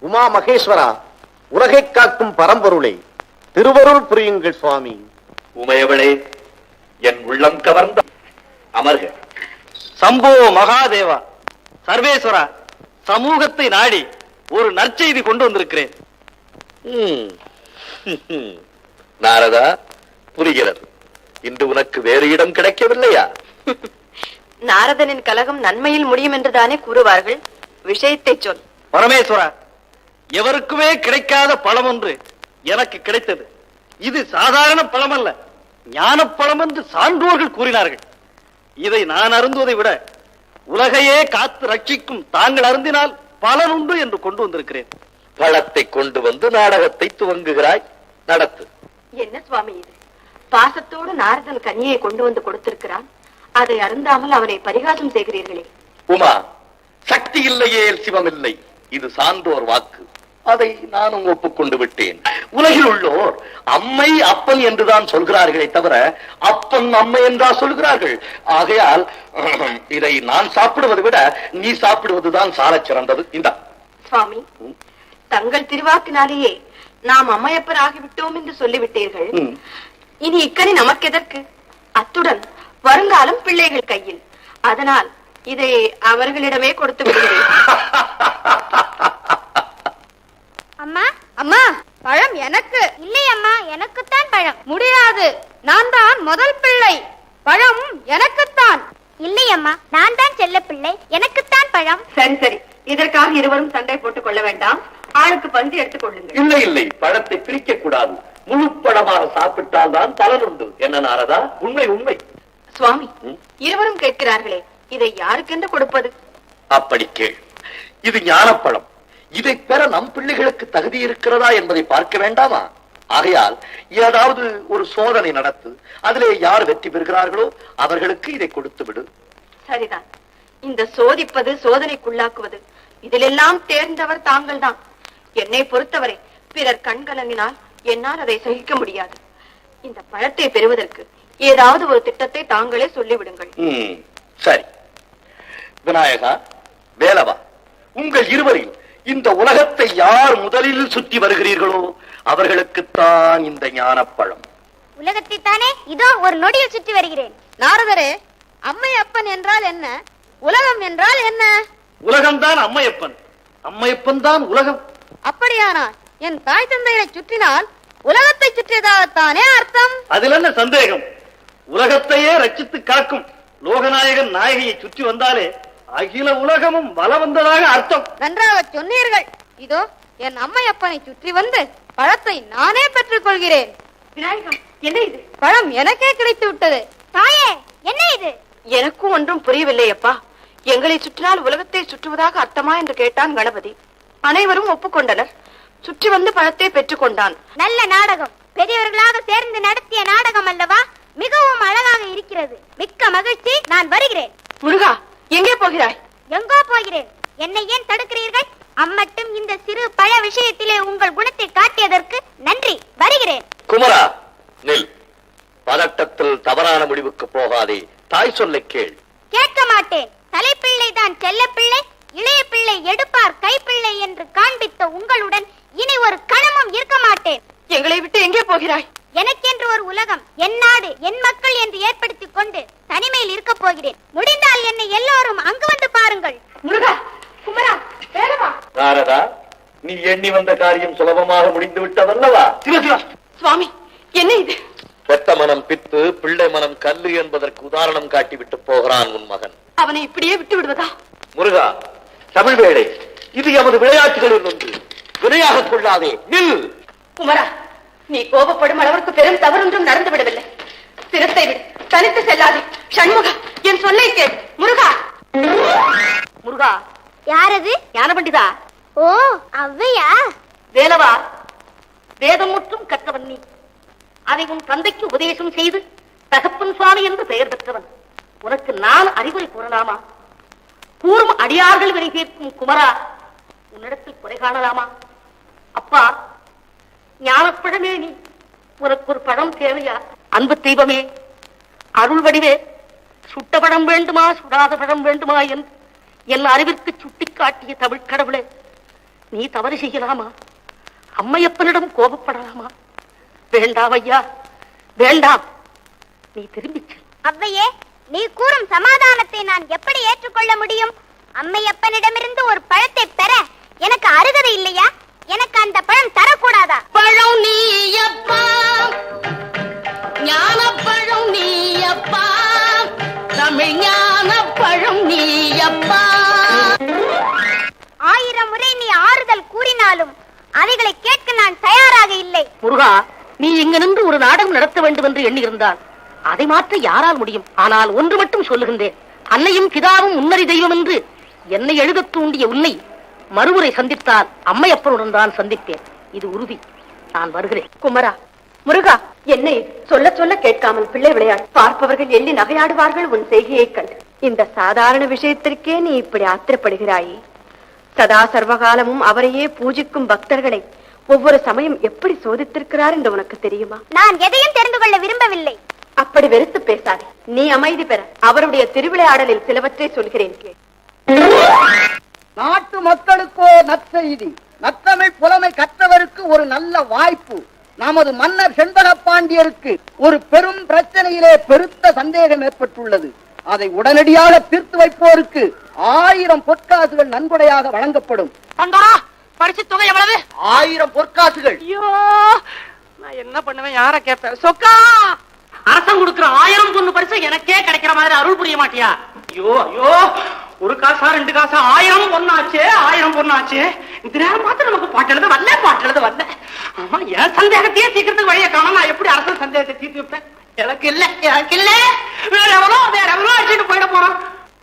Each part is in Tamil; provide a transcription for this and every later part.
உமா மகேஸ்வரா, உலகை காக்கும் பரம்பொருளை திருவருள் புரியுங்கள் சுவாமி. உமையவளே, என் உள்ளம் கவர்ந்த அமர்க. சம்போ மகாதேவா, சர்வேஸ்வரா, சமூகத்தை நாடி ஒரு நற்செய்தி கொண்டு வந்திருக்கிறேன். நாரதா, புரிகிறது. இன்று உனக்கு வேறு இடம் கிடைக்கவில்லையா? நாரதனின் கலகம் நன்மையில் முடியும் என்றுதானே கூறுவார்கள். விஷயத்தை சொல். பரமேஸ்வரா, எவருக்குமே கிடைக்காத பழம் ஒன்று எனக்கு கிடைத்தது. இது சாதாரண பழம் அல்ல, ஞான பழம் என்று சான்றோர்கள் கூறினார்கள். இதை நான் அருந்துவதை விட உலகையே காத்து ரட்சிக்கும் தாங்கள் அருந்தினால் பலன் உண்டு என்று கொண்டு வந்திருக்கிறேன். பழத்தை கொண்டு வந்து நாடகத்தை துவங்குகிறாய், நடத்து. என்ன சுவாமி இது? பாசத்தோடு நாரதன் கன்னியை கொண்டு வந்து கொடுத்திருக்கிறான். அதை அருந்தாமல் அவனை பரிகாசம் செய்கிறீர்களே. உமா, சக்தி இல்லையே சிவம் இல்லை, இது சான்றோர் வாக்கு. அதை நானும் ஒப்புக்கொண்டு விட்டேன். உலகில் உள்ளோர் அம்மை அப்பன் என்றுதான் சொல்கிறார்களே தவிர அப்பன் அம்மை என்றா சொல்கிறார்கள். ஆகையால் இதை நான் சாப்பிடுவதை விட நீ சாப்பிடுவதுதான் சாலச் சிறந்தது. இந்த சுவாமி, தங்கள் திருவாக்கினாலேயே நாம் அம்மையப்பர் ஆகிவிட்டோம் என்று சொல்லிவிட்டீர்கள். இனி இக்கனி நமக்கு எதற்கு? அத்துடன் வருங்காலம் பிள்ளைகள் கையில். அதனால் இதை அவர்களிடமே கொடுத்து விடுகிறேன். அம்மா, அம்மா, பழம் எனக்கு இல்லை. அம்மா, எனக்குத்தான் பழம். முடியாது, நான் தான் முதல் பிள்ளை. பழம் எனக்குத்தான். இல்லை அம்மா, நான் தான் செல்ல பிள்ளை, எனக்குத்தான் பழம். சரி சரி, இதற்காக இருவரும் சண்டை போட்டுக் கொள்ள வேண்டாம். ஆளுக்கு பந்து எடுத்துக் கொள்ளுங்கள். இல்லை இல்லை, பழத்தை பிரிக்க கூடாது. முழு பழமாக சாப்பிட்டால் தான் பலன் உண்டு. என்ன நாரதா? உண்மை உண்மை. சுவாமி, இருவரும் கேட்கிறார்களே, இதை யாருக்கென்று கொடுப்பது? அப்படி கேள். இது ஞானப்பழம். இதை பெற நம் பிள்ளைகளுக்கு தகுதி இருக்கிறதா என்பதை பார்க்க வேண்டாமா? ஆகையால் ஏதாவது ஒரு சோதனை நடத்து. அதிலே யார் வெற்றி பெறுகிறார்களோ அவர்களுக்கு இதை கொடுத்து விடு. சரிதான். இந்த சோதிப்பது, சோதனைக்குள்ளாக்குவது, இதிலெல்லாம் தேர்ந்தவர் தாங்கள் தான். என்னை பொறுத்தவரை பிறர் கண்கலங்கினால் என்னால் அதை சகிக்க முடியாது. இந்த பழத்தை பெறுவதற்கு ஏதாவது ஒரு திட்டத்தை தாங்களே சொல்லிவிடுங்கள். சரி. விநாயகா, வேலவா, உங்கள் இருவரில் இந்த உலகத்தை யார் முதலில் சுற்றி வருகிறீர்களோ அவர்களுக்குத்தான் இந்த ஞானப்பழம். உலகத்தை தானே இதோ ஒரு நொடியில் சுற்றி வருகிறேன். நாரதரே, அம்மை அப்பன் என்றால் என்ன? உலகம் என்றால் என்ன? உலகம்தான் அம்மையப்பன், அம்மையப்பன் தான் உலகம். அப்படியானால் என் தாய் தந்தையை சுற்றினால் உலகத்தை சுற்றியதாகத்தானே அர்த்தம். அதில் என்ன சந்தேகம்? உலகத்தையே ரட்சித்து காக்கும் லோகநாயகன் நாயகியை சுற்றி வந்தாலே அகில உலகமும் வல வந்ததாக அர்த்தம். நன்றாக சொன்னீர்கள். இதோ என் அம்மையப்பனை சுற்றி வந்து பழத்தை நானே பெற்றுக் கொள்கிறேன். விநாயகா, என்ன இது? பழம் எனக்கே கிடைத்து விட்டது. தாயே, என்ன இது? எனக்கும் ஒன்றும் புரியவில்லை அப்பா. எங்களை சுற்றினால் உலகத்தை சுற்றுவதாக அர்த்தமா என்று கேட்டான் கணபதி. அனைவரும் ஒப்புக்கொண்டனர். சுற்றி வந்து பழத்தை பெற்றுக் கொண்டான். நல்ல நாடகம். பெரியவர்களாக சேர்ந்து நடத்திய நாடகம் அல்லவா? மிகவும் அழகாக இருக்கிறது. மிக்க மகிழ்ச்சி. நான் வருகிறேன். முருகா, எங்கே போகிறாய்? எங்கோ போகிறேன். என்னை ஏன் தடுக்கிறீர்கள்? அம்மட்டும் இந்த சிறு பழ விஷயத்திலே உங்கள் குணத்தை காட்டியதற்கு நன்றி. வருகிறேன். குமரா, நில். பதட்டத்தில் தவறான முடிவுக்கு போகாதே. தாய் சொல்லை கேள். கேட்க மாட்டேன். தலைப்பிள்ளை தான் செல்ல பிள்ளை, இளைய பிள்ளை எடுப்பார் கைப்பிள்ளை என்று காண்பித்த உங்களுடன் இனி ஒரு கணமும் இருக்க மாட்டேன். எங்களை விட்டு எங்கே போகிறாய்? எனக்கென்று ஒரு உலகம், என் நாடு, என் மக்கள் என்று ஏற்படுத்திக் கொண்டு தனிமையில் இருக்க போகிறேன். முடிந்தால் என்னை எல்லோரும் அங்கு வந்து பாருங்கள். முருகா, குமரா, வேலவா. நாரதா, நீ எண்ணி வந்த காரியம் சுலபமாக முடிந்து விட்டதல்லவா? சுவாமி, என்ன இது? பெத்த மனம் பித்து, பிள்ளை மனம் கல்லு என்பதற்கு உதாரணம் காட்டிவிட்டு போகிறான் உன் மகன். அவனை இப்படியே விட்டு விடுவதா? முருகா, தமிழ் வேளை, இது எமது விளையாட்டுகளில் ஒன்று. வினையாக கொள்ளாதே, நில். குமரா, நீ கோபப்படும் அளவிற்கு பெரும் தவறொன்றும் நடந்து விடவில்லை. சிரத்தை விடு, தனித்து செல்லாதே. சண்முகா, என் சொல்லை கேள். முருகா, முருகா. யாரது? ஞான பண்டிதா. ஓ, அவ்வையா? வேலவா, வேதம் முற்றும் கற்றவன் நீ. அதை உன் தந்தைக்கு உபதேசம் செய்து தகப்பன் சுவாமி என்று பெயர் பெற்றவன். உனக்கு நான் அறிவுரை கூறலாமா? கூறும் அடியார்கள் வினை கேட்கும் குமரா, உன்னிடத்தில் குறை காணலாமா? அப்பா, ஞானப்பழமே நீ, உனக்கு ஒரு பழம் தேவையா? அன்பு தெய்வமே, அருள் வடிவே, சுட்ட பழம் வேண்டுமா சுடாத பழம் வேண்டுமா என்று என் அறிவிற்கு சுட்டிக்காட்டிய தமிழ் கடவுளே, நீ தவறு செய்யலாமா? அம்மையப்பனிடம் கோபப்படலாமா? வேண்டாம் ஐயா, வேண்டாம். நீ திரும்பிச் செல். அவ்வையே, நீ கூறும் சமாதானத்தை நான் எப்படி ஏற்றுக்கொள்ள முடியும்? அம்மையப்பனிடமிருந்து ஒரு பழத்தை பெற எனக்கு அருகதை இல்லையா? எனக்கு அந்த பழம் தரக்கூடாதா? பழம் நீயப்பா, ஞான பழம் நீயப்பா, தமிழ் ஞான பழம் நீயப்பா. 1000 முறை நீ ஆறுதல் கூறினாலும் அவைகளை கேட்க நான் தயாராக இல்லை. முருகா, நீ இங்கு நின்று ஒரு நாடகம் நடத்த வேண்டும் என்று எண்ணியிருந்தால் அதை மாற்ற யாரால் முடியும்? ஆனால் ஒன்று மட்டும் சொல்லுகின்றேன், அன்னையும் பிதாவும் முன்னறி தெய்வம் என்று என்னை எழுத தூண்டிய உன்னை மறுமுறை சந்தித்தால் அம்மையப்பனுடன் தான் சந்திப்பேன். இது உறுதி. நான் வருகிறேன். குமரா, முருகா, என்ன இது? சொல்ல சொல்ல கேட்காமல் பிள்ளை விளையாடு. பார்ப்பவர்கள் எள்ளி நகையாடுவார்கள் உன் செய்கையை கண்டு. இந்த சாதாரண விஷயத்திற்கே நீ இப்படி ஆத்திரப்படுகிறாயே. சதா சர்வகாலமும் அவரையே பூஜிக்கும் பக்தர்களை ஒவ்வொரு சமயம் எப்படி சோதித்திருக்கிறார் என்று உனக்கு தெரியுமா? நான் எதையும் தெரிந்து கொள்ள விரும்பவில்லை. அப்படி வெறுத்து பேசாதே. நீ அமைதி பெற அவருடைய திருவிளையாடலில் சிலவற்றை சொல்கிறேன் கேள். நாட்டு மக்களுக்கோ நற்செய்தி. நற்றமிழ் புலமை கற்றவருக்கு ஒரு நல்ல வாய்ப்பு. நமது மன்னர் செண்பக பாண்டியருக்கு ஒரு பெரும் பிரச்சனையிலே பெருத்த சந்தேகம் ஏற்பட்டுள்ளது. அதை உடனடியாக தீர்த்து வைப்போருக்கு 1000 பொற்காசுகள் நன்கொடையாக வழங்கப்படும். பரிசு தொகை எவ்வளவு? 1000 பொற்காசுகள். ஐயோ, நான் என்ன பண்ணுவேன்? யார கேட்பேன்? சொக்கா, அரசன் கொடுக்கிற 1000 பொண்ணு பரிசு எனக்கே கிடைக்கிற மாதிரி அருள் புரிய மாட்டியா? ஐயோ ஐயோ, ஒரு காசா 2 காசா 1000 பொண்ணாச்சு, 1000 பொண்ணாச்சு. இந்த நேரம் பார்த்து நமக்கு பாட்டு எழுத வரல. ஆமா, என் சந்தேகத்தையே சீக்கிரத்துக்கு வழியை காணும். நான் எப்படி அரசன் சந்தேகத்தை தீர்த்து வைப்பேன்? எனக்கு இல்ல வேற எவ்வளோ அழைச்சிட்டு போயிட போறோம்.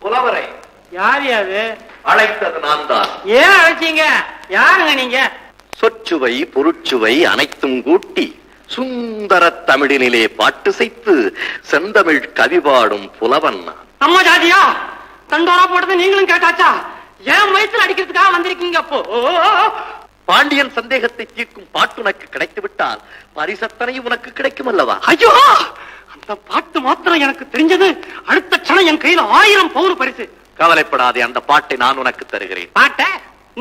புலவரை யார் யாரு அழைத்தது நான் தான். ஏன் அழைச்சீங்க? யாருங்க நீங்க? சொற்சுவை பொருட்சுவை அனைத்தும் கூட்டி சுந்தர தமிழினிலே பாட்டு செய்து செந்தமிழ் கவி பாடும் புலவன் நான். நம்ம ஜாதியா தண்டோரா போட்டது நீங்களும் கேட்டாச்சா? ஏன் வயசுல அடிக்கிறதுக்காக வந்திருக்கீங்க? அப்போ பாண்டியன் சந்தேகத்தை தீர்க்கும் பாட்டு உனக்கு கிடைத்து விட்டால் பரிசத்தனை உனக்கு கிடைக்கும் அல்லவா? ஐயோ, அந்த பாட்டு மாத்திரம் எனக்கு தெரிஞ்சது. அடுத்த க்ஷணம் என் கையில 1000 பவுன் பரிசு. கவலைப்படாதே, அந்த பாட்டை நான் உனக்கு தருகிறேன். பாட்டை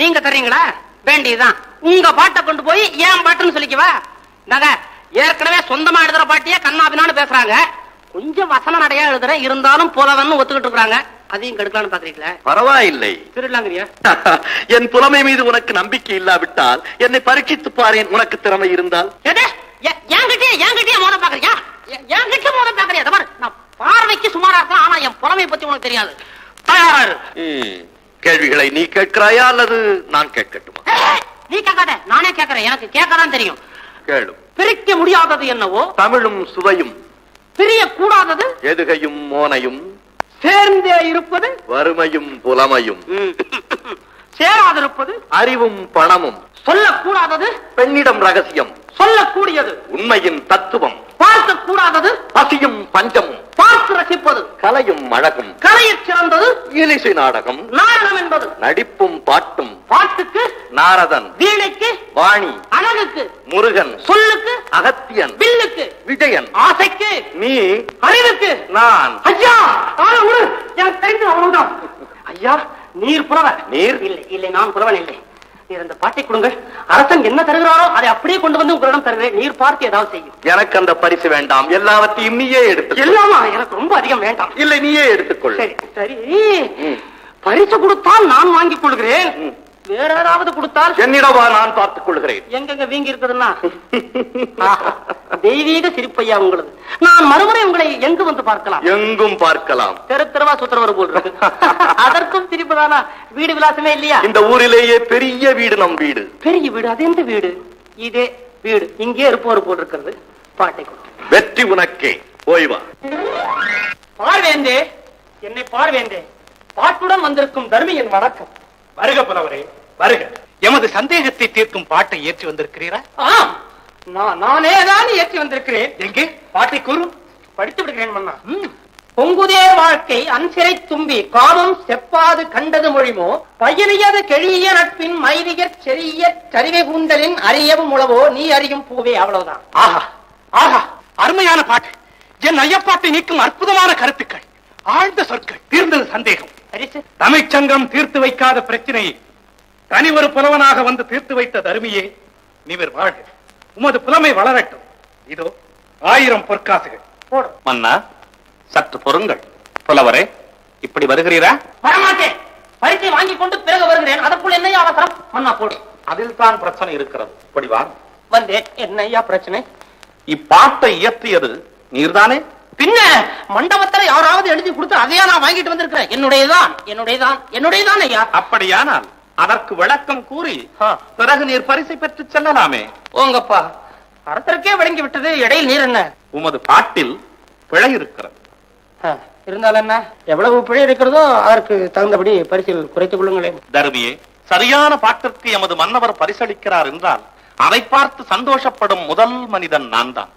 நீங்க தர்றீங்களா? வேண்டியதுதான். உங்க பாட்டை கொண்டு போய் ஏன் பாட்டுன்னு சொல்லிக்குவா? நாங்க ஏற்கனவே சொந்தமா எழுதுற பாட்டியே கண்ணாபினான்னு பேசுறாங்க. கொஞ்சம் வசன நடையா எழுதுறேன், இருந்தாலும் புலவன்னு ஒத்துக்கிட்டு இருக்காங்க. அதையும் கெடுக்கலான்னு பாக்குறீங்களா? பரவாயில்லை, திருடலாங்கிறியா? என் புலமை மீது உனக்கு நம்பிக்கை இல்லாவிட்டால் என்னை பரீட்சித்து பாரேன். உனக்கு திறமை இருந்தால் என்கிட்டயே மோத பாக்குறியா? என்கிட்ட மோத பாக்குறியா? நான் பார்வைக்கு சுமாரா இருக்கலாம், ஆனா என் புலமை பத்தி உனக்கு தெரியாது. தயாரு. கேள்விகளை நீ கேட்கிறாயா அல்லது நான் கேட்கட்டுமா? நீ கேட்காத, நானே கேட்கிறேன். எனக்கு கேட்கதான் தெரியும். கேளு. பிரிக்க முடியாதது என்னவோ தமிழும் சுவையும், பிரிய கூடாதது எதுகையும் மோனையும், சேர்ந்தே இருப்பது வறுமையும் புலமையும், சேராதிருப்பது அறிவும் பணமும், சொல்லக்கூடாதது பெண்ணிடம் ரகசியம், சொல்லக்கூடியது உண்மையின் தத்துவம், பார்க்க கூடாதது பசியும் பஞ்சமும், பார்த்து ரசிப்பது கலையும் அழகும், கலையில் சிறந்தது இலிசை நாடகம், நாடகம் என்பது நடிப்பும் பாட்டும், பாட்டுக்கு நாரதன், வீணைக்கு வாணி, அழகுக்கு முருகன், சொல்லுக்கு அகத்தியன், வில்லுக்கு விஜயன், ஆசைக்கு நீ, அறிவுக்கு நான். ஐயா, எனக்கு தெரிஞ்சது அவ்வளவுதான். ஐயா, நீர் புலவர். நீர் இல்லை, நான் புலவன் இல்லை. நீர் அந்த பாட்டை கொடுங்கள். அரசன் என்ன தருகிறாரோ அதை அப்படியே கொண்டு வந்து உங்களிடம் தருகிறேன். நீர் பார்த்து ஏதாவது செய்யும். எனக்கு அந்த பரிசு வேண்டாம், எல்லாவற்றையும் நீயே எடுத்து. எல்லாமா? எனக்கு ரொம்ப அதிகம் வேண்டாம். இல்லை, நீயே எடுத்துக்கொள். சரி சரி, பரிசு கொடுத்தால் நான் வாங்கிக் கொள்கிறேன். வேற ஏதாவது கொடுத்தால் என்னிடவா, நான் பார்த்துக் கொள்கிறேன். எங்க வீங்கி இருக்குதுன்னா தெய்வீக சிரிப்பையா உங்களது. நான் மறுமுறை உங்களை எங்கு வந்து பார்க்கலாம்? எங்கும் பார்க்கலாம். தெரு தெருவா சுத்துறவர் போல் இருக்கு. அதற்கும் சிரிப்பு தானா? வீடு விலாசமே இல்லையா? இந்த ஊரிலேயே பெரிய வீடு நம் வீடு. பெரிய வீடு? அது எந்த வீடு? இதே வீடு. இங்கே இருப்பவர் போல் இருக்கிறது. பாட்டை கொடு. வெற்றி உனக்கே. ஓய்வா. பார்வேந்தே, என்னை பார்வேந்தே. பாட்டுடன் வந்திருக்கும் தர்மியின் வணக்கம். வருக புலவரே, வருக. எமது சந்தேகத்தை தீர்க்கும் பாட்டை ஏற்றி வந்திருக்கிறீரா? ஆம், நானேதான் ஏற்றி வந்திருக்கிறேன். எங்கே? பாட்டை கூறு. படித்து விடுகிறேன் மன்னா. பொங்குதே வாழ்க்கை அன்சிறை தும்பி காமம் செப்பாது கண்டது மொழிமோ பயிரியது கெழிய நட்பின் மைதியற் செறிய சரிவை கூந்தலின் அறியவும் உளவோ நீ அறியும் பூவே. அவ்வளவுதான். ஆஹா ஆஹா, அருமையான பாட்டு. என் ஐயப்பாட்டை நீக்கும் அற்புதமான கருத்துக்கள், ஆழ்ந்த சொற்கள். தீர்ந்தது சந்தேகம். தமிழ்ச்சங்கம் தீர்த்து வைக்காத பிரச்சனையை தனி ஒரு புலவனாக வந்து தீர்த்து வைத்த தருமியே, நீவர் வாழ்க. உமது புலமை வளரட்டும். இதோ 1000 பொற்காசுகள். மன்னா, சற்று பொறுங்கள். புலவரே, இப்படி வருகிறீரா? வரமாட்டேன். பரிசை வாங்கி கொண்டு பிறகு வருகிறேன். அதற்குள் என்னையா அவசரம்? மன்னா போடு. அதில் தான் பிரச்சனை இருக்கிறது. படிவா வந்தேன். என்னையா பிரச்சனை? இப்பாட்டை இயற்றியது நீர்தானே? பின்ன மண்டபத்துல யாராவது எழுதி கொடுத்து அதையா நான் வாங்கிட்டு வந்திருக்கிறேன். என்னுடையதான் ஐயா. அப்படியானால் அதற்கு விளக்கம் கூறி பிறகு நீர் பரிசை பெற்று செல்லலாமே. ஓங்கப்பா, அரசருக்கே விளங்கி விட்டது. இடையில் நீர் என்ன? உமது பாட்டில் பிழை இருக்கிறது. இருந்தாலும் என்ன, எவ்வளவு பிழை இருக்கிறதோ அதற்கு தகுந்தபடி பரிசில் குறைத்துக் கொள்ளுங்களேன். தருமியே, சரியான பாட்டிற்கு எமது மன்னவர் பரிசளிக்கிறார் என்றால் அதை பார்த்து சந்தோஷப்படும் முதல் மனிதன் நான் தான்.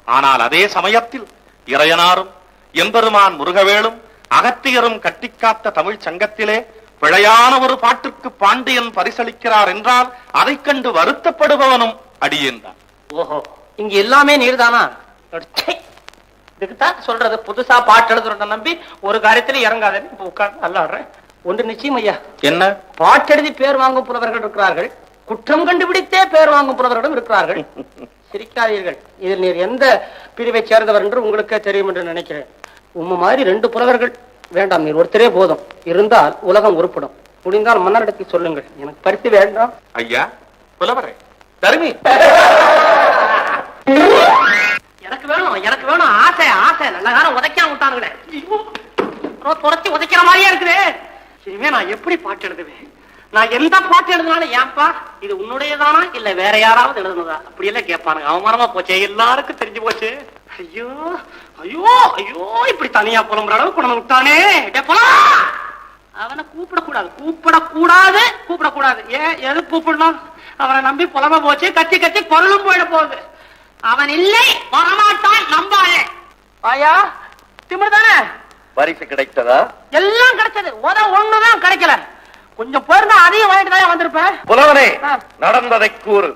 ஆனால் அதே சமயத்தில் இறையனாரும் எம்பெருமான் முருகவேலும் அகத்தியரும் கட்டிக்காத்த தமிழ் சங்கத்திலே பிழையான ஒரு பாட்டிற்கு பாண்டியன் பரிசளிக்கிறார் என்றால் அதை கண்டு வருத்தப்படுபவனும் அடியேன் தான். ஓஹோ, இங்க எல்லாமே நீர்தானா? இதுக்குதான் சொல்றது, புதுசா பாட்டு எழுதுறத நம்பி ஒரு காரியத்துல இறங்காதேன்னு இப்ப உட்கார்ந்து அல்லாடுறேன். ஒன்று நிச்சயம் ஐயா. என்ன? பாட்டெழுதி பேர் வாங்கும் புலவர்கள் இருக்கிறார்கள், குற்றம் கண்டுபிடித்தே பேர் வாங்கும் புலவர்களும் இருக்கிறார்கள். சிரிக்காதீர்கள். இதில் நீர் எந்த பிரிவை சேர்ந்தவர் என்று உங்களுக்கே தெரியும் என்று நினைக்கிறேன். உம்ம மாதிரி 2 புலவர்கள் வேண்டாம், நீர் ஒருத்தரே போதும். இருந்தால் உலகம் உருப்படும். முடிந்தால் மன்னரிடத்தில் சொல்லுங்கள், எனக்கு பரிசு வேண்டாம். ஐயா புலவரே, தருமி எனக்கு வேணும் ஆசை ஆசை. நல்ல காலம் உதைக்காம விட்டானுங்களே, துரத்தி உதைக்கிற மாதிரியா இருக்குது. இனிமே நான் எப்படி பாட்டு எழுதுவேன்? நான் எந்த பாட்டு எழுதுனாலும் ஏன்பா இது உன்னுடையதானா இல்ல வேற யாராவது எழுதுனதா அப்படி எல்லாம் கேட்பானுங்க. அவமானமா போச்சே, எல்லாருக்கும் தெரிஞ்சு போச்சு. ஐயோ ஐயோ ஐயோ, இப்படி தனியா புலம்புற அளவு கொண்டு விட்டானே. அவனை கூப்பிடக்கூடாது. ஏன் எது கூப்பிடணும்? அவனை நம்பி புலம்ப போச்சு, கத்தி பொருளும் போயிட போகுது. அவன் இல்லை, வரமாட்டான், நம்பாயே. ஆயா திமிர் தானே. பரிசு கிடைத்ததா? எல்லாம் கிடைச்சது, ஒண்ணுதான் கிடைக்கல. கொஞ்சம் போயிருந்தா அதையும் வாங்கிட்டு தான் வந்திருப்பேன். புலவனே, நடந்ததை கூறு.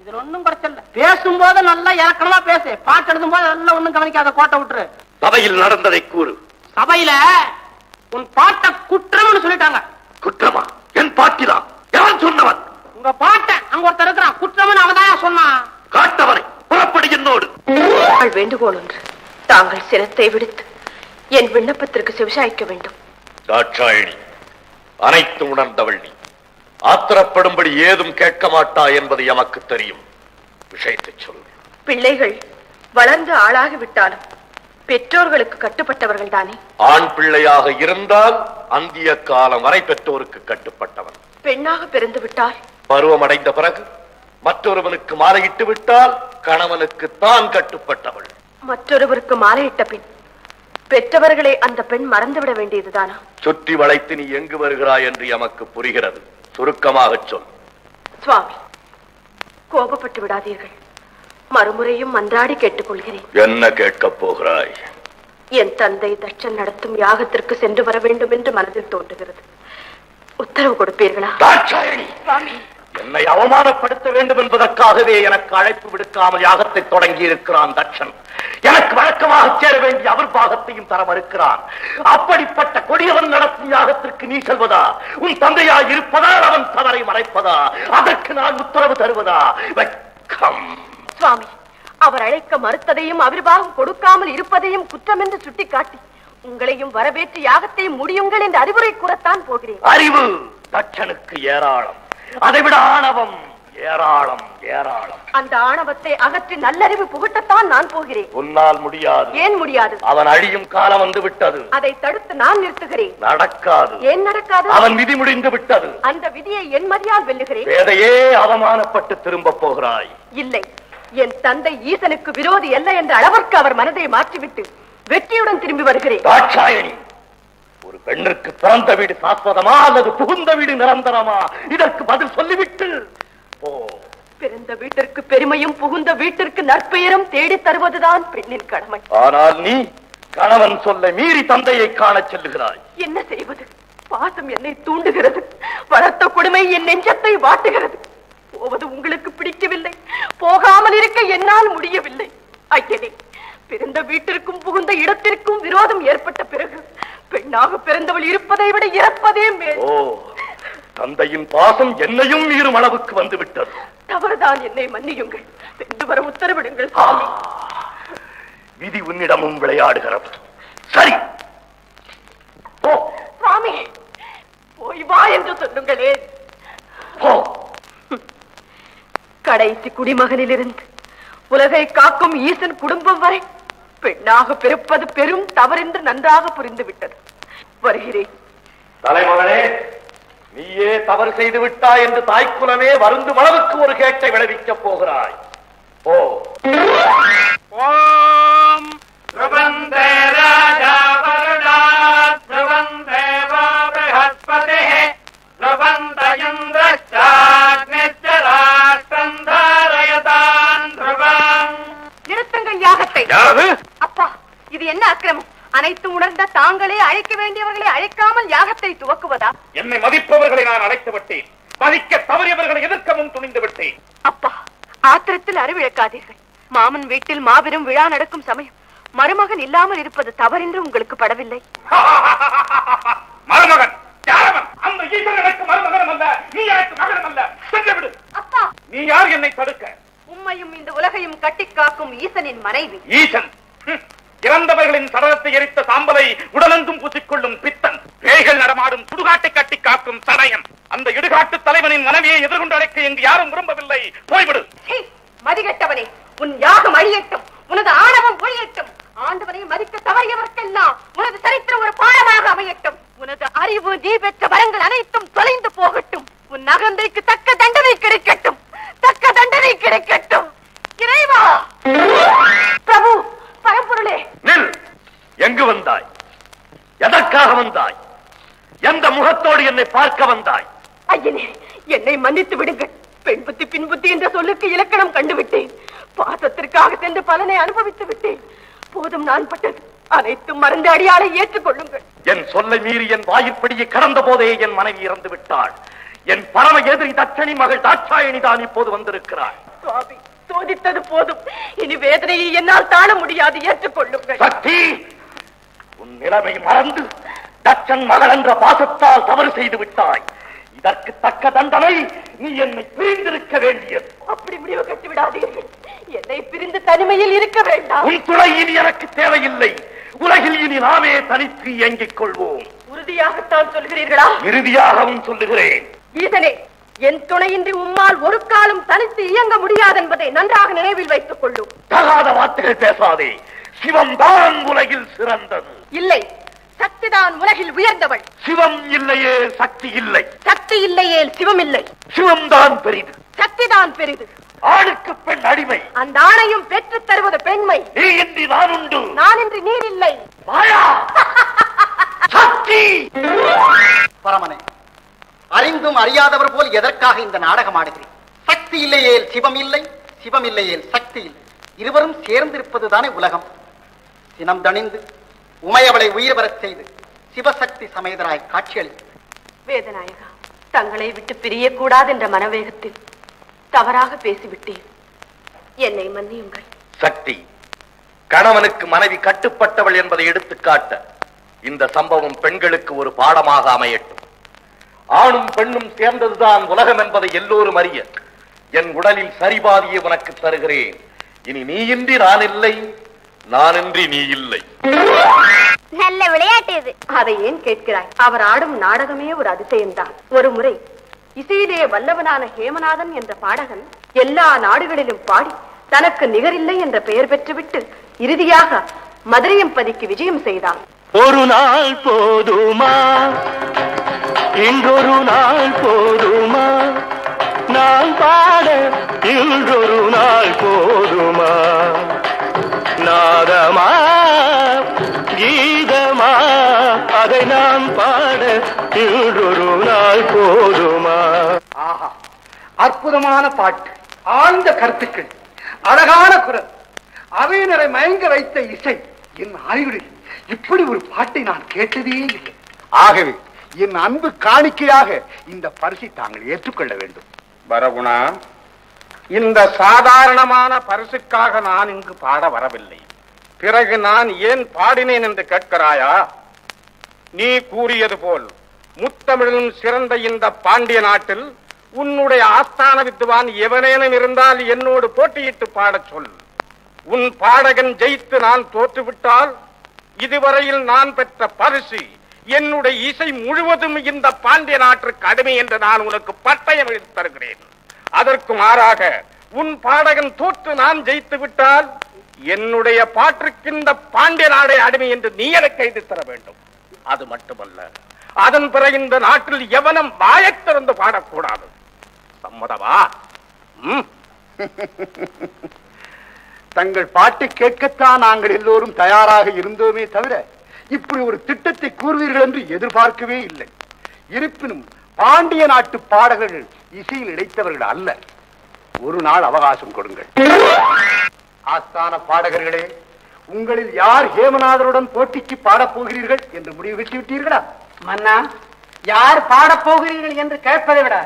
இதுல ஒண்ணும் குறைச்சல. பேசும்போது நல்லா இலக்கணமா பேசு, பாட்டு எழுதும் போது நல்லா ஒண்ணும் கவனிக்காத, கோட்டை விட்டுரு. சபையில் நடந்ததை கூறு. சபையில உன் பாட்ட குற்றம்னு சொல்லிட்டாங்க. குற்றமா? என் பாட்டிதான். யார் சொன்னவன்? உங்க பாட்ட அங்க ஒருத்தர் இருக்கிறான், குற்றம்னு அவதான் சொன்னான். காட்டவரை புறப்படி என்னோடு. வேண்டுகோள் ஒன்று, தாங்கள் சிரத்தை விடுத்து என் விண்ணப்பத்திற்கு செவிசாய்க்க வேண்டும். தாட்சாயணி, அனைத்து உணர்ந்தவள் நீ. ஆத்திரப்படும்படி ஏதும் கேட்க மாட்டா என்பது எமக்கு தெரியும். விஷயத்தை சொல். பிள்ளைகள் வளர்ந்து ஆளாகி விட்டாலும் பெற்றோர்களுக்கு கட்டுப்பட்டவர்கள் தானே? ஆண் பிள்ளையாக இருந்தால் அந்திய காலம் வரை பெற்றோருக்கு கட்டுப்பட்டவன். பெண்ணாக பிறந்து விட்டால் பருவம் அடைந்த பிறகு மற்றொருவனுக்கு மாலையிட்டு விட்டால் கணவனுக்கு தான் கட்டுப்பட்டவள். மற்றொருவருக்கு மாலையிட்ட பின் பெற்றவர்களை அந்த பெண் மறந்துவிட வேண்டியதுதானா? சுற்றி வளைத்து நீ எங்கு வருகிறாய் என்று எமக்கு புரிகிறது. சுருக்கமாக சொல். சுவாமி, கோபப்பட்டு விடாதீர்கள். மறுமுறையும் மன்றாடி கேட்டுக்கொள்கிறேன். என்ன கேட்கப் போகிறாய்? என் தந்தை தட்சன் நடத்தும் யாகத்திற்கு சென்று வர வேண்டும் என்று மனதில் தோன்றுகிறது. உத்தரவு கொடுப்பீர்களா? சுவாமி, என்னை அவமானப்படுத்த வேண்டும் என்பதற்காகவே எனக்கு அழைப்பு விடுக்காமல் யாகத்தை தொடங்கி இருக்கிறான் தட்சன். எனக்கு வழக்கமாக சேர வேண்டிய அவர் பாகத்தையும் தர மறுக்கிறான். அப்படிப்பட்ட கொடியவன் நடத்தும் யாகத்திற்கு நீ செல்வதா? உன் தந்தையா இருப்பதால் அவன் தவறை மறைப்பதா? அதற்கு நான் உத்தரவு தருவதா? வெட்கம். சுவாமி, அவர் அழைக்க மறுத்ததையும் அவர் பாகம் கொடுக்காமல் இருப்பதையும் குற்றம் என்று சுட்டிக்காட்டி உங்களையும் வரவேற்று யாகத்தையும் முடியுங்கள் என்று அறிவுரை கூறத்தான் போகிறேன். அறிவு தட்சனுக்கு ஏராளம், அதைவிட ஆணவம் ஏராளம் ஏராளம். அந்த ஆணவத்தை அகற்றி நல்லறிவு புகட்டத்தான் நான் போகிறேன். உன்னால் முடியாது. ஏன் முடியாது? அவன் அழியும் காலம் வந்து விட்டது. அதை தடுத்து நான் நிறுத்துகிறேன். நடக்காது. ஏன் நடக்காது? அவன் விதி முடிந்து விட்டது. அந்த விதியை என் மதியால் வெல்லுகிறேன். வேதையே அவமானப்பட்டு திரும்ப போகிறாய். இல்லை, என் தந்தை ஈசனுக்கு விரோதி அல்ல என்ற அளவிற்கு அவர் மனதை மாற்றிவிட்டு வெற்றியுடன் திரும்பி வருகிறேன். தாட்சாயணி, ஒரு பெண்ணிற்கு பிறந்த வீடு சாஸ்வதமா அல்லது புகுந்த வீடு நிரந்தரமா? இதற்கு பதில் சொல்லிவிட்டு போ. பிறந்த வீட்டிற்கு பெருமையும் புகுந்த வீட்டிற்கு நற்பெயரும் தேடி தருவதுதான் பெண்ணின் கடமை. ஆனால் நீ கணவன் சொல்ல மீறி தந்தையை காண செல்லுகிறாய். என்ன செய்வது? பாசம் என்னை தூண்டுகிறது, வளர்த்த கொடுமை என் நெஞ்சத்தை வாட்டுகிறது. போவது உங்களுக்கு பிடிக்கவில்லை, போகாமல் இருக்க என்னால் முடியவில்லை. ஐயனே, பிறந்த வீட்டிற்கும் புகுந்த இடத்திற்கும் விரோதம் ஏற்பட்ட பிறகு பெண்ணாக பிறந்தவள் இருப்பதை விட இறப்பதே மேல். தந்தையின் பாசம் என்னையும் மீறும் அளவுக்கு வந்துவிட்டது. தவறுதான், என்னை மன்னியுங்கள். சென்று வர உத்தரவிடுங்கள். விதி உன்னிடமும் விளையாடுகிறது. சரி, சுவாமி, போய் வா என்று சொல்லுங்களே. கடைசி குடிமகனிலிருந்து உலகை காக்கும் ஈசன் குடும்பம் வரை பெண்ணாக பிறப்பது பெரும் தவறென்று நன்றாக புரிந்துவிட்டது. வருகிறேன். தலைமகனே, நீயே தவறு செய்து விட்டாய் என்று தாய்க்குலமே வருந்தும் அளவுக்கு ஒரு கேட்டை விளைவிக்கப் போகிறாய். ஓ ஓம் த்ருவந்தே ராஜா வருணாத் த்ருவந்தே வா ப்ரஹஸ்பதிஹ த்ருவந்த இந்திரச்சாக்னிச்சராஷ்ட்ரம் தாரயதான் த்ருவம். நிறுத்துங்கள் யாகத்தை. யாரு? அப்பா, இது என்ன அக்கிரமம்? அனைத்தும் உணர்ந்த தாங்களே அழைக்க வேண்டியவர்களை அழைக்காமல் யாகத்தை துவக்குவதா? என்னை மதிப்பவர்களை நான் அழைத்து விட்டேன். மதிக்க தவறியவர்களை எதிர்க்கவும் துணிந்து விட்டேன். அப்பா, ஆத்திரத்தில் அறிவிழக்காதீர்கள். மாமன் வீட்டில் மாபெரும் விழா நடக்கும் சமயம் மருமகன் இல்லாமல் இருப்பது தவறென்று உங்களுக்கு படவில்லை? மருமகன் யாரவன்? அந்த ஈசன் எனக்கு மருமகனும் அல்ல, நீ எனக்கு மகனும் அல்ல. சென்று விடு. அப்பா, நீ யார் என்னை தடுக்க? உம்மையும் இந்த உலகையும் கட்டி காக்கும் ஈசனின் மனைவி. ஈசன் இறந்தவர்களின் சடலத்தை எரித்த சாம்பலை உடலெங்கும் பூசிக்கொள்ளும் பித்தன், பேய்கள் நடமாடும் சுடுகாட்டை கட்டி காக்கும் சடையன். அந்த இடுகாட்டு தலைவனின் மனைவியை எதிர்கொண்டு அழைக்க எங்கு யாரும் விரும்பவில்லை. போய்விடு. மதிகட்டவனே, உன் யாகம் அழியட்டும், உனது ஆணவம் ஒழியட்டும். ஆண்டவனை மதிக்க தவறியவர்க்கெல்லாம் உனது சரித்திரம் ஒரு பாடமாக அமையட்டும். உனது அறிவு, நீ பெற்ற வரங்கள் அனைத்தும் தொலைந்து போகட்டும். உன் அகந்தைக்கு தக்க தண்டனை கிடைக்கட்டும், தக்க தண்டனை கிடைக்கட்டும். இறைவா, பிரபு, பரம்பொருளே. நில். எங்கு வந்தாய்? எதற்காக வந்தாய்? எந்த முகத்தோடு என்னை பார்க்க வந்தாய்? ஐயனே, என்னை மன்னித்து விடுங்கள். பெண் புத்தி பின் புத்தி என்ற சொல்லுக்கு இலக்கணம் கண்டுவிட்டேன். பாசத்திற்காக சென்று பலனை அனுபவித்து விட்டேன். போதும், நான் பட்டது அனைத்தும் மறந்து அடியாளை ஏற்றுக்கொள்ளுங்கள். என் சொல்லை மீறி என் வாயிற்படியை கடந்த போதே என் மனைவி இறந்து விட்டாள். என் பரம எதிரி தட்சணி மகள் தாட்சாயணி தான் இப்போது வந்திருக்கிறாள். சுவாமி, சோதித்தது போதும். இனி வேதனையை என்னால் தாழ முடியாது, ஏற்றுக்கொள்ளுங்கள். சக்தி, உன் நிலைமை மறந்து தட்சன் மகள் என்ற பாசத்தால் தவறு செய்து விட்டாய். இதற்கு தக்க தண்டனை நீ என்னை பிரிந்திருக்க வேண்டியது. அப்படி முடிவு கட்டிவிடாதீர்கள். என்னை பிரிந்து தனிமையில் இருக்க வேண்டாம். உன் துணை இனி எனக்கு தேவையில்லை. உலகில் இனி நாமே தனித்து இயங்கிக் கொள்வோம். உறுதியாகத்தான் சொல்கிறீர்களா? இறுதியாகவும் சொல்லுகிறேன். ஈசனே, என் துணையின்றி உம்மால் ஒரு காலம் தனித்து இயங்க முடியாது என்பதை நன்றாக நினைவில் வைத்துக் கொள்ளும். தகாத வார்த்தைகள் பேசாதே. சிவம் தான் உலகில் சிறந்தது. இல்லை, சக்திதான் உலகில் உயர்ந்தவள். சிவம் இல்லையே சக்தி இல்லை. சக்தி இல்லையே சிவம் இல்லை. சிவம் தான் பெரிது, சக்திதான் பெரிது. ஆணுக்கு பெண் அடிமை. அந்த ஆணையும் பெற்றுத் தருவது பெண்மை. நீ இன்றி நான் உண்டு, நான் இன்றி நீர் இல்லை. மாயா சக்தி. பரமனே, அறிந்தும் அறியாதவர் போல் எதற்காக இந்த நாடகம் ஆடுகிறேன்? சக்தி இல்லையேல் சிவம் இல்லை, சிவம் இல்லையேல் சக்தி இல்லை. இருவரும் சேர்ந்திருப்பதுதானே உலகம். சினம் தணிந்து உமையவளை உயிர் வரச் செய்து சிவசக்தி சமேதராய் காட்சியளித்து. வேதநாயகா, தங்களை விட்டு பிரியக்கூடாது என்ற மனவேகத்தில் தவறாக பேசிவிட்டேன். என்னை மன்னியுங்கள். சக்தி, கணவனுக்கு மனைவி கட்டுப்பட்டவள் என்பதை எடுத்துக்காட்ட இந்த சம்பவம் பெண்களுக்கு ஒரு பாடமாக அமையட்டும். ஆணும் பெண்ணும் சேர்ந்ததுதான் உலகம் என்பதை எல்லோரும் அறிய என் உடலில் சரிபாதியை உனக்கு தருகிறேன். இனி நீ இன்றி நான் இல்லை, நானின்றி நீ இல்லை. நல்ல விளையாட்டு இது. அதை ஏன் கேட்கிறாய்? அவர் ஆடும் நாடகமே ஒரு அதிசயம்தான். ஒரு முறை இசையிலே வல்லவனான ஹேமநாதன் என்ற பாடகன் எல்லா நாடுகளிலும் பாடி தனக்கு நிகரில்லை என்ற பெயர் பெற்றுவிட்டு இறுதியாக மதுரையம்பதிக்கு விஜயம் செய்தான். ஒரு நாள் போதுமா, இன்றொரு நாள் போதுமா, நான் பாட இன்றொரு நாள் போதுமா, நாதமா கீதமா, அதை நான் பாட இன்றொரு நாள் போதுமா. ஆஹா, அற்புதமான பாட்டு, ஆழ்ந்த கருத்துக்கள், அழகான குரல், அவையினரை மயங்க வைத்த இசை. என் ஆய்வுகளில் இப்படி ஒரு பாட்டை நான் கேட்டதே இல்லை. ஆகவே என் அன்பு காணிக்கையாக இந்த பரிசை தாங்கள் ஏற்றுக்கொள்ள வேண்டும். வரகுணா, இந்த சாதாரணமான பரிசுக்காக நான் இங்கு பாட வரவில்லை. பிறகு நான் ஏன் பாடினேன் என்று கேட்கிறாயா? நீ கூறியது போல் முத்தமிழிலும் சிறந்த இந்த பாண்டிய நாட்டில் உன்னுடைய ஆஸ்தான வித்துவான் எவனேனும் இருந்தால் என்னோடு போட்டியிட்டு பாடச் சொல். உன் பாடகன் ஜெயித்து நான் தோற்றுவிட்டால் இதுவரையில் நான் பெற்ற பரிசு, என்னுடைய இசை முழுவதும் இந்த பாண்டிய நாட்டிற்கு அடிமை என்று நான் உனக்கு பட்டயம் எழுதி தருகிறேன். அதற்கு மாறாக உன் பாடகன் தோற்று நான் ஜெயித்து விட்டால் என்னுடைய பாட்டுக்கு இந்த பாண்டிய நாடே அடிமை என்று நீ எனக்கு எழுதி தர வேண்டும். அது மட்டுமல்ல, அதன் பிறகு இந்த நாட்டில் எவனும் வாயைத் திறந்து பாடக்கூடாது. சம்மதமா? தங்கள் பாட்டு கேட்கத்தான் நாங்கள் எல்லோரும் தயாராக இருந்தோமே தவிர இப்படி ஒரு திட்டத்தை கூறுவீர்கள் என்று எதிர்பார்க்கவே இல்லை. இருப்பினும் பாண்டிய நாட்டு பாடகர்கள் இசையில் இழைத்தவர்கள் அல்ல. ஒரு நாள் அவகாசம் கொடுங்கள். ஆஸ்தான பாடகர்களே, உங்களில் யார் ஹேமநாதருடன் போட்டிக்கு பாடப் போகிறீர்கள் என்று முடிவு கட்டி விட்டீர்களா? மன்னா, யார் பாடப் போகிறீர்கள் என்று கேட்பதை விட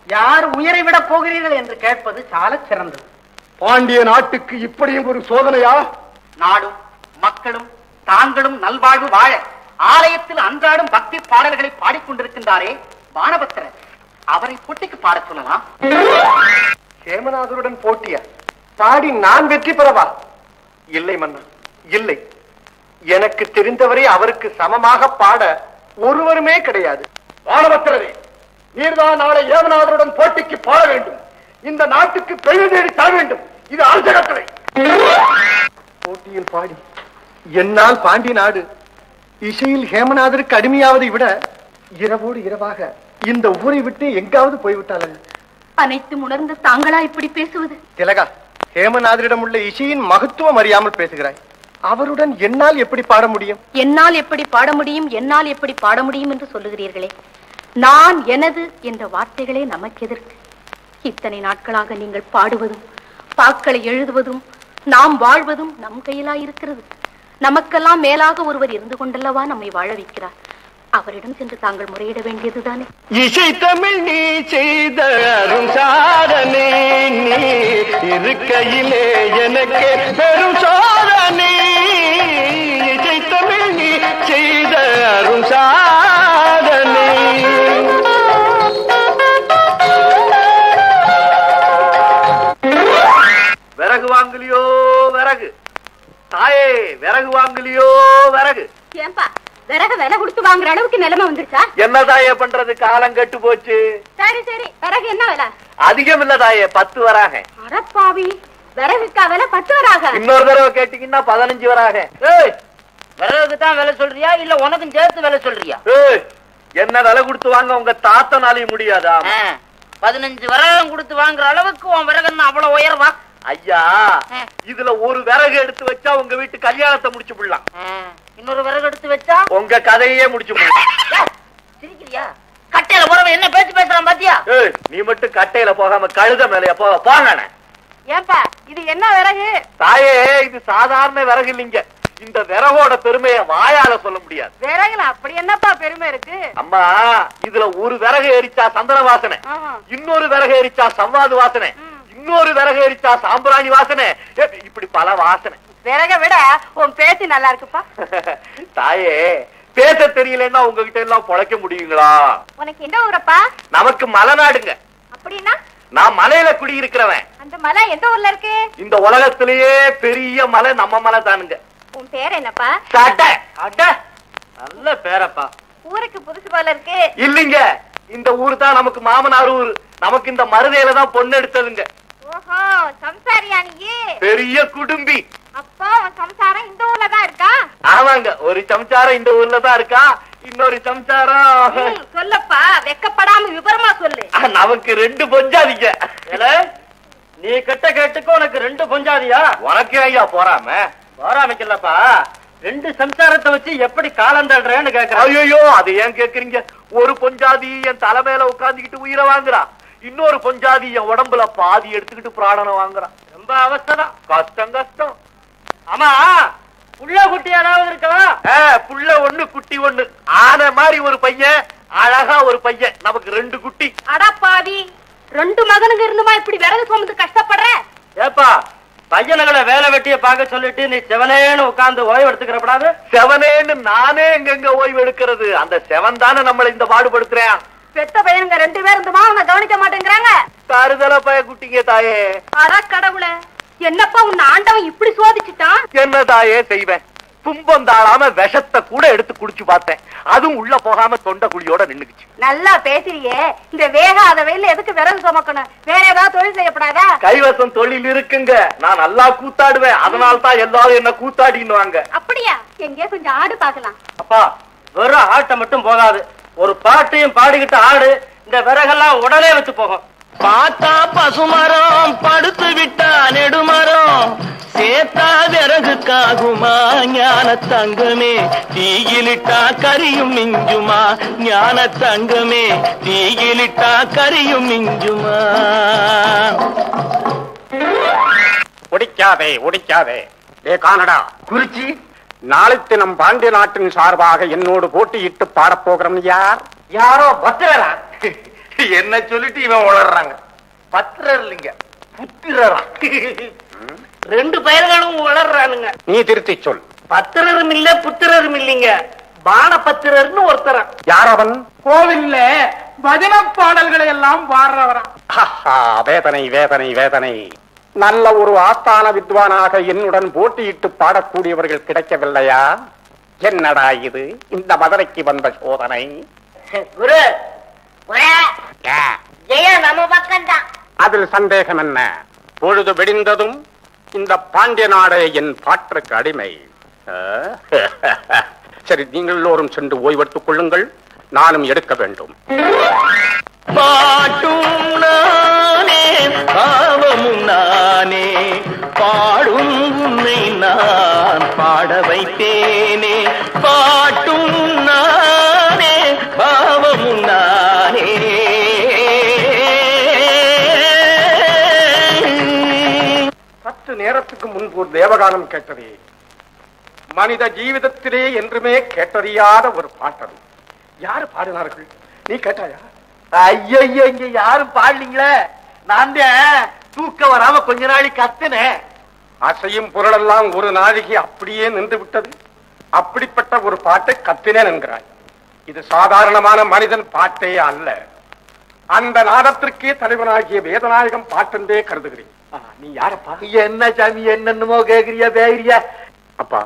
யார் உயிரை விட போகிறீர்கள் என்று கேட்பது சால சிறந்தது. பாண்டிய நாட்டுக்கு இப்படியும் ஒரு சோதனையா? நாடும் மக்களும் தாங்களும் நல்வாழ்வு வாழ ஆலயத்தில் அன்றாடும் பக்தி பாடல்களை பாடிக்கொண்டிருக்கின்றாரே பானபத்திரர், அவரை போட்டிக்கு பாடச் சொல்லலாம். ஹேமநாதருடன் போட்டியா? பாடி நான் வெற்றி பெறவா? இல்லை மன்னா, இல்லை. எனக்கு தெரிந்தவரை அவருக்கு சமமாக பாட ஒருவருமே கிடையாது. பானபத்திரரே, நீர்தான் நாளை ஹேமநாதருடன் போட்டிக்கு பாட வேண்டும். இந்த நாட்டுக்கு பெருமை தேடி தர வேண்டும். இது அரசகட்டளை. போட்டியில் பாடி என்னால் பாண்டி நாடு இசையில் ஹேமநாதருக்கு அடிமையாவதை விட இரவோடு இரவாக இந்த ஊரை விட்டு எங்காவது போய்விட்டால. அனைத்தும் உணர்ந்து தாங்களா இப்படி பேசுவது? திலகா, ஹேமநாதரிடம் உள்ள இசையின் மகத்துவம் அறியாமல் பேசுகிறாய். அவருடன் என்னால் எப்படி பாட முடியும்? என்னால் எப்படி பாட முடியும், என்னால் எப்படி பாட முடியும் என்று சொல்லுகிறீர்களே. நான், எனது என்ற வார்த்தைகளே நமக்கு எதற்கு? இத்தனை நாட்களாக நீங்கள் பாடுவதும் பாக்களை எழுதுவதும் நாம் வாழ்வதும் நம் கையிலாயிருக்கிறது. நமக்கெல்லாம் மேலாக ஒருவர் இருந்து கொண்டல்லவா நம்மை வாழ வைக்கிறார். அவரிடம் சென்று தாங்கள் முறையிட வேண்டியதுதானே. இசை தமிழ் நீ செய்த அரும் சாதனை, நீ இருக்கையிலே எனக்கு பெரும் சாதனை. இசை தமிழ் நீ செய்த அரும் சாதனை. விறகு வாங்கலியோ விறகு, தாயே விறகு வாங்கலியோ விறகு. ஏன்பா, விறகு விலை கொடுத்து வாங்குற அளவுக்கு நிலைமை வந்துருச்சா? என்ன தாயே பண்றது, காலம் கெட்டு போச்சு. சரி சரி, விறகு என்ன விலை? அதிகம் இல்ல தாயே, 10 வராக. அடப்பாவி, விறகுக்கா விலை 10 வராக? இன்னொரு தடவை கேட்டீங்கன்னா 15 வராக. விறகுக்கு தான் விலை சொல்றியா இல்ல உனக்கும் சேர்த்து விலை சொல்றியா? என்ன விலை கொடுத்து வாங்க உங்க தாத்தனாலையும் முடியாதா? 15 விறகம் கொடுத்து வாங்குற அளவுக்கு உன் விறகுன்னு அவ்வளவு உயர்வா? ஐயா, இதுல ஒரு விறகு எடுத்து வச்சா உங்க வீட்டு கல்யாணத்தை முடிச்சு விடலாம். இன்னொரு விறகு எடுத்து வச்சா உங்க கதையே முடிச்சு விடலாம். சிரிக்கிறியா? கட்டையில போறவன் என்ன பேச்சு பேசுறான் பாத்தியா? நீ மட்டும் கட்டையில போகாம கழுத மேலையா போங்க. ஏன்பா, இது என்ன விறகு? தாயே, இது சாதாரண விறகு இல்லைங்க. இந்த விறகோட பெருமையை வாயால சொல்ல முடியாது. விறகுல அப்படி என்னப்பா பெருமை இருக்கு? அம்மா, இதுல ஒரு விறகு எரிச்சா சந்தன வாசனை, இன்னொரு விறகு எரிச்சா சவ்வாது வாசனை, இன்னொரு விறகு எரிச்சா சாம்பிராணி வாசனை, இப்படி பல வாசனை. விறக விட உன் பேச்சு நல்லா இருக்குப்பா. தாயே, பேச தெரியலன்னா உங்ககிட்ட எல்லாம் பொழைக்க முடியுங்களா? உனக்கு எந்த ஊரப்பா? நமக்கு மலைநாடுங்க. அப்படின்னா நான் மலையில குடியிருக்கிறவன். அந்த மலை எந்த ஊர்ல இருக்கு? இந்த உலகத்திலேயே பெரிய மலை நம்ம மலை தானுங்க. உன் பேர் என்னப்பா? நல்ல பேரப்பா. ஊருக்கு புதுசு போல இருக்கு. இல்லைங்க, இந்த ஊரு தான் நமக்கு மாமனார் ஊரு. நமக்கு இந்த மருதையில தான் பொண்ணு எடுத்ததுங்க. ஓஹோ, சம்சாரியா நீ? பெரிய குடும்பி. அப்போ உன் சம்சாரம் இந்த ஊர்ல தான் இருக்கா? ஆமாங்க, ஒரு சம்சாரம் இந்த ஊர்ல தான் இருக்கா, இன்னொரு சம்சாரம். சொல்லப்பா, வெக்கப்படாம விவரமா சொல்லு. நமக்கு 2 பொஞ்சாதிங்க. நீ கெட்ட கேட்டுக்கு உனக்கு 2 பொஞ்சாதியா? உனக்கு ஐயா போராமைக்கலப்பா. 2 சம்சாரத்தை வச்சு எப்படி காலம் தள்ளுறேன்னு கேக்குறேன். ஐயோ, அது ஏன் கேக்குறீங்க? ஒரு பொஞ்சாதி என் தலை மேல உட்கார்ந்துக்கிட்டு உயிரை வாங்குறா, இன்னொரு பொஞ்சாதி என் உடம்புல பாதி எடுத்துக்கிட்டு பிராணனை வாங்குறான். ரொம்ப அவஸ்தான். கஷ்டம். ஆமா, புள்ள குட்டி யாராவது இருக்கா? புள்ள ஒண்ணு குட்டி ஒண்ணு. ஆன மாதிரி ஒரு பையன், அழகா ஒரு பையன். நமக்கு 2 குட்டி. அடப்பாவி, 2 மகனுங்க இருந்துமா இப்படி விறகு சுமந்து கஷ்டப்படுற? ஏப்பா, பையனுங்களை வேலை வெட்டிய பார்க்க சொல்லிட்டு நீ செவனேன்னு உட்கார்ந்து ஓய்வு எடுத்துக்கிறப்படாது. செவனேன்னு நானே எங்க ஓய்வு எடுக்கிறது? அந்த செவன் தானே நம்மளை இந்த பாடுபடுத்துறேன். பெத்த பையனுங்க 2 பேர் இருந்துமா அவங்க கவனிக்க மாட்டேங்கிறாங்க. தருதல பய குட்டிங்க தாயே. அட கடவுளே, என்னப்பா உன் ஆண்டவன் இப்படி சோதிச்சுட்டான்? என்ன தாயே செய்வேன்? துன்பம் தாழாம விஷத்தை கூட எடுத்து குடிச்சு பார்த்தேன். அதுவும் உள்ள போகாம தொண்டை குழியோட நின்னுக்குச்சு. நல்லா பேசுறியே, இந்த வேகாத வெயில எதுக்கு விறகு சுமக்கணும்? வேற ஏதாவது தொழில் செய்யப்படாதா? கைவசம் தொழில் இருக்குங்க. நான் நல்லா கூத்தாடுவேன். அதனால தான் எல்லாரும் என்ன கூத்தாடினுவாங்க. அப்படியா? எங்கே கொஞ்சம் ஆடு பாக்கலாம். அப்பா, வெறும் ஆட்டை மட்டும் போகாது, ஒரு பாட்டையும் பாடிக்கிட்டு ஆடு. இந்த விறகெல்லாம் உடனே வச்சு போகும். பார்த்தா பசுமரம் படுத்து விட்டா நெடுமரம் சேத்தா விறகுக்காகுமா ஞான தங்கமே தீயிலிட்டா கரியும் மிஞ்சுமா ஞான தங்கமே தீயிலிட்டா கரியும் மிஞ்சுமா. ஒடிக்காதே ஒடிக்காதே. ஏ கானடா குறிச்சி, நாளைக்கு நம் பாண்டிய நாட்டின் சார்பாக என்னோடு போட்டியிட்டு பாடப்போகிறோம். யார்? யாரோ பத்திரரா? என்ன சொல்லிட்டு இவன் உளறாங்க. பத்திரர் இல்லைங்க, புத்திரரா. 2 பெயர்களும் வளர்றானுங்க. நீ திருத்தி சொல். பத்திரரும் இல்ல புத்திரரும் இல்லைங்க, பானபத்திரர்னு ஒருத்தர். யார் அவன்? கோவில்ல பஜன பாடல்களை எல்லாம் பாடுறவரா. வேதனை வேதனை வேதனை. நல்ல ஒரு ஆஸ்தான வித்வானாக என்னுடன் போட்டியிட்டு பாடக்கூடியவர்கள் கிடைக்கவில்லையா? என்னடா இது இந்த மதுரைக்கு வந்த சோதனை? குரு, ஜெய நம்ம பக்கம்தான். அதில் சந்தேகம் என்ன? பொழுது வெடிந்ததும் இந்த பாண்டிய நாடே என் பாட்டுக்கு அடிமை. சரி, நீங்கள் எல்லோரும் சென்று ஓய்வெடுத்துக் கொள்ளுங்கள். நானும் எடுக்க வேண்டும். பாட்டும் நானே பாவமும் நானே பாடும் உன்னை நான் பாட வைத்தேனே. பாட்டும் நானே பாவமும் நானே. சற்று நேரத்துக்கு முன்பு ஒரு தேவகானம் கேட்டதே, மனித ஜீவிதத்திலே என்றுமே கேட்டறியாத ஒரு பாட்டது. யாரு பாடினார்கள்? நீ கேட்டாயா? ஐயோ, இங்க யாரும் பாடலீங்களே. நான் தூக்க வராம கொஞ்ச நாளைக்கு கத்துனேன். அசையும் பொருளெல்லாம் ஒரு நாழிகை அப்படியே நின்று விட்டது. அப்படிப்பட்ட ஒரு பாட்டை கத்தினேன் என்கிறாய். இது சாதாரணமான மனிதன் பாட்டே அல்ல. அந்த நாதத்திற்கே தலைவனாகிய வேதநாயகம் பாட்டென்றே கருதுகிறேன். நீ யாரப்பா? என்ன சாமி என்னென்னமோ கேக்குறியா பேகிறியா? அப்பா,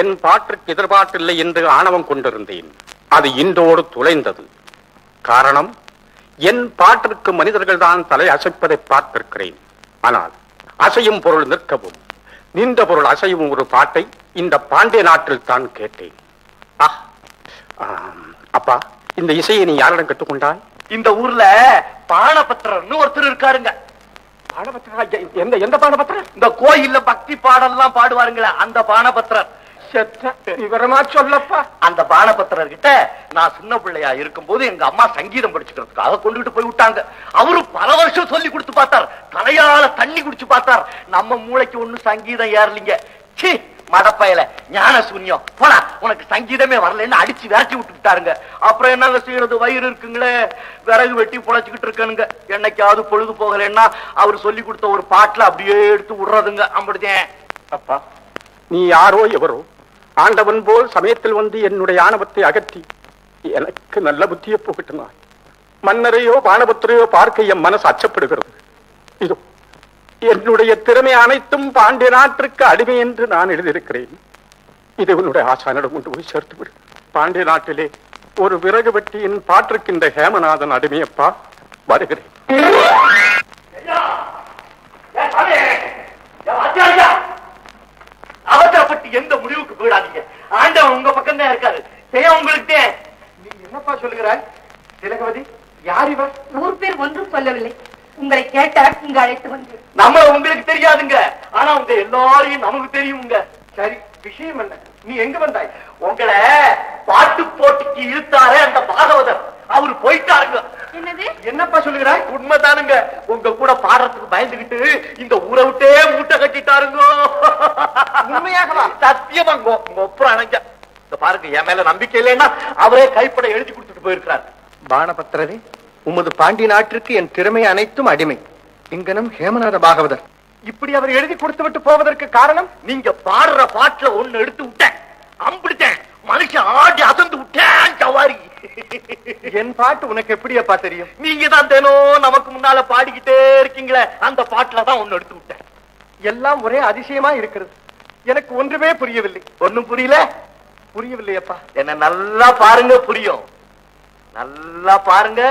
என் பாட்டிற்கு எதிர்பார்ப்பில்லை என்று ஆணவம் கொண்டிருந்தேன். அது இன்றோடு துளைந்தது. காரணம், என் பாட்டிற்கு மனிதர்கள் தான் தலை அசைப்பதை பார்த்திருக்கிறேன். ஆனால் அசையும் பொருள் நிற்கவும் நின்ற பொருள் அசையும் ஒரு பாட்டை இந்த பாண்டிய நாட்டில் தான் கேட்டேன். அப்பா, இந்த இசையை நீ யாரிடம் கற்றுக்கொண்டாய்? இந்த ஊர்ல பானபத்திரர்னு ஒருத்தர் இருக்காருங்க. எந்த பானபத்திரர்? இந்த கோயில்ல பக்தி பாடல்லாம் பாடுவாருங்களே, அந்த பானபத்திரர். விவரமா சொல்லப்பா. அந்த பானபத்திரர் கிட்ட நான் சின்ன பிள்ளையா இருக்கும் போது எங்க அம்மா சங்கீதம் படிச்சுக்கிறதுக்காக கொண்டுகிட்டு போய் விட்டாங்க. அவரு பல வருஷம் சொல்லி கொடுத்து பார்த்தார், தலையால தண்ணி குடிச்சு பார்த்தார். நம்ம மூளைக்கு ஒண்ணு சங்கீதம் ஏறலிங்க. சி மடப்பயல, ஞான சூன்யம், போனா உனக்கு சங்கீதமே வரலன்னு அடிச்சு விரட்டி விட்டு விட்டாருங்க. அப்புறம் என்னங்க செய்யறது? வயிறு இருக்குங்களே, விறகு வெட்டி புழைச்சுக்கிட்டு இருக்கனுங்க. என்னைக்காவது பொழுது போகலன்னா அவர் சொல்லி கொடுத்த ஒரு பாட்டுல அப்படியே எடுத்து விடுறதுங்க. அப்படிதேன். அப்பா, நீ யாரோ எவரோ ஆண்டவன் போல் சமயத்தில் வந்து என்னுடைய ஆணவத்தை அகற்றி எனக்கு நல்ல புத்தியை புகட்டினார். மன்னரையோ பானபத்திரையோ பார்க்க என் மனசு அச்சப்படுகிறது. இதோ என்னுடைய திறமை அனைத்தும் பாண்டிய நாட்டிற்கு அடிமை என்று நான் எழுதியிருக்கிறேன். இதை உன்னுடைய ஆசானிடம் கொண்டு போய் சேர்த்து விடு. பாண்டிய நாட்டிலே ஒரு விறகு வெட்டியின் பாட்டிருக்கின்ற ஹேமநாதன் அடிமையப்பா. வருகிறேன். அவசரப்பட்டு எந்த முடிவுக்கு போயிடாதீங்க. ஆண்டவன் உங்க பக்கம் தான் இருக்காரு. செய்ய உங்களுக்கு. நீ என்னப்பா சொல்லுகிறாய்? திலகவதி, யார் இவர்? ஊர் பேர் ஒன்றும் சொல்லவில்லை. உங்களை கேட்டால் இங்கு அழைத்து வந்து. நம்ம உங்களுக்கு தெரியாதுங்க, ஆனா உங்க எல்லாரையும் நமக்கு தெரியுங்க. சரி, விஷயம் என்ன? நீ எங்க வந்தாய்? உங்களை பாட்டு போட்டிக்கு இழுத்தாரே அந்த பாகவதர், அவரு போயிட்டாருங்க. என்னது? என்னப்பா சொல்லுகிறாய்? உண்மைதானுங்க. உங்க கூட பாடுறதுக்கு பயந்துகிட்டு இந்த ஊரை விட்டே மூட்டை கட்டிட்டாருங்க. உண்மையாகவா? சத்தியமாங்க. உங்க ஒப்புறானுங்க. இந்த பாருங்க, என் மேல நம்பிக்கை இல்லைன்னா அவரே கைப்பட எழுதி கொடுத்துட்டு போயிருக்கிறார். பானபத்திரரே, உமது பாண்டிய நாட்டிற்கு என் திறமை அனைத்தும் அடிமை. இங்கனம் ஹேமநாத பாகவதர் இப்படி அவர் எழுதி கொடுத்து விட்டு போவதற்கு காரணம்? நீங்க பாடுற பாட்டுல ஒண்ணு எடுத்து விட்டேன், அம்பிடுத்தேன், மனுஷன் ஆடி அசந்து விட்டேன் சவாரி. என் பாட்டு உனக்கு எப்படியப்பா தெரியும்? நீங்க தான் தினம் நமக்கு முன்னால பாடிக்கிட்டே இருக்கீங்களே, அந்த பாட்டுல தான் ஒண்ணு எடுத்து விட்டேன். எல்லாம் ஒரே அதிசயமா இருக்கிறது. எனக்கு ஒன்றுமே புரியவில்லை. ஒண்ணும் புரியல? புரியவில்லையப்பா. என்ன நல்லா பாருங்க, புரியும். நல்லா பாருங்க.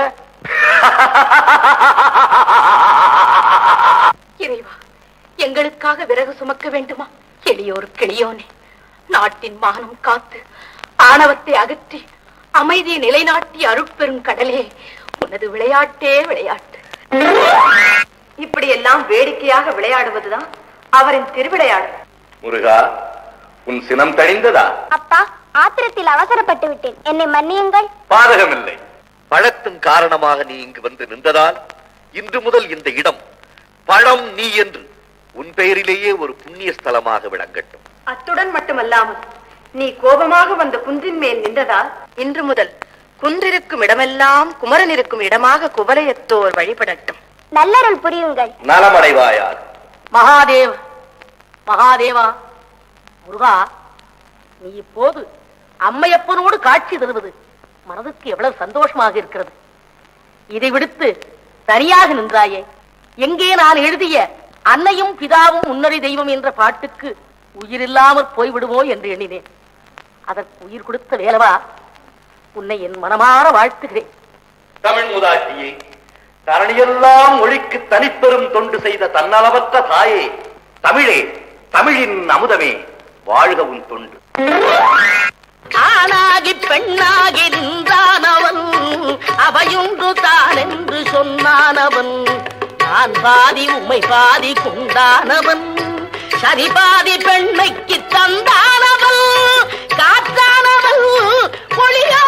இறைவா, எங்களுக்காக விறகு சுமக்க வேண்டுமா? எளியோர் கிளியோனே, நாட்டின் மானம் காத்து ஆணவத்தை அகற்றி அமைதியை நிலைநாட்டி அருட்பெரும் கடலே, உனது விளையாட்டே விளையாட்டு. இப்படி எல்லாம் வேடிக்கையாக விளையாடுவதுதான் அவரின் திருவிளையாடு. முருகா, உன் சினம் தணிந்ததா? அப்பா, ஆத்திரத்தில் அவசரப்பட்டு விட்டேன், என்னை மன்னியுங்கள். பாதகமில்லை. பழத்தின் காரணமாக நீ இங்கு வந்து நின்றதால் இன்று முதல் இந்த இடம் பழம் நீ என்று உன் பெயரிலேயே ஒரு புண்ணிய ஸ்தலமாக விளங்கட்டும். அத்துடன் மட்டுமல்லாமல் நீ கோபமாக வந்த குன்றின் மேல் நின்றதால் இன்று முதல் குன்றிருக்கும் இடமெல்லாம் குமரன் இருக்கும் இடமாக குவலயத்தோர் வழிபடட்டும். நல்லருள் புரியுங்கள். நலமடைவாயார். மகாதேவ மகாதேவா, முருகா, நீ இப்போது அம்மையப்பனோடு காட்சி தருவது மனதுக்கு எவ்வளவு சந்தோஷமாக இருக்கிறது. இதை விடுத்து தனியாக நின்றாயே, எங்கே நான் எழுதிய அன்னையும் பிதாவும் முன்னறி தெய்வம் என்ற பாட்டுக்கு உயிரில்லாமற் போய்விடுமோ என்று எண்ணினேன். அதற்கு உயிர் கொடுத்த வேலவா, உன்னை என் மனமாற வாழ்த்துகிறேன். தமிழ் மூதாட்டியே, தரணியெல்லாம் மொழிக்கு தனிப்பெரும் தொண்டு செய்த தன்னலவற்ற தாயே, தமிழே, தமிழின் அமுதமே, வாழ்க உன் தொண்டு. ஆணாகி பெண்ணாகி நின்றானவன், அவையுண்டு தான் என்று சொன்னானவன். நான் பாதி உம்மை பாதி கொண்டானவன், சரி பாதி பெண்மைக்கு தந்தானவன். காற்றானவன், பொழியா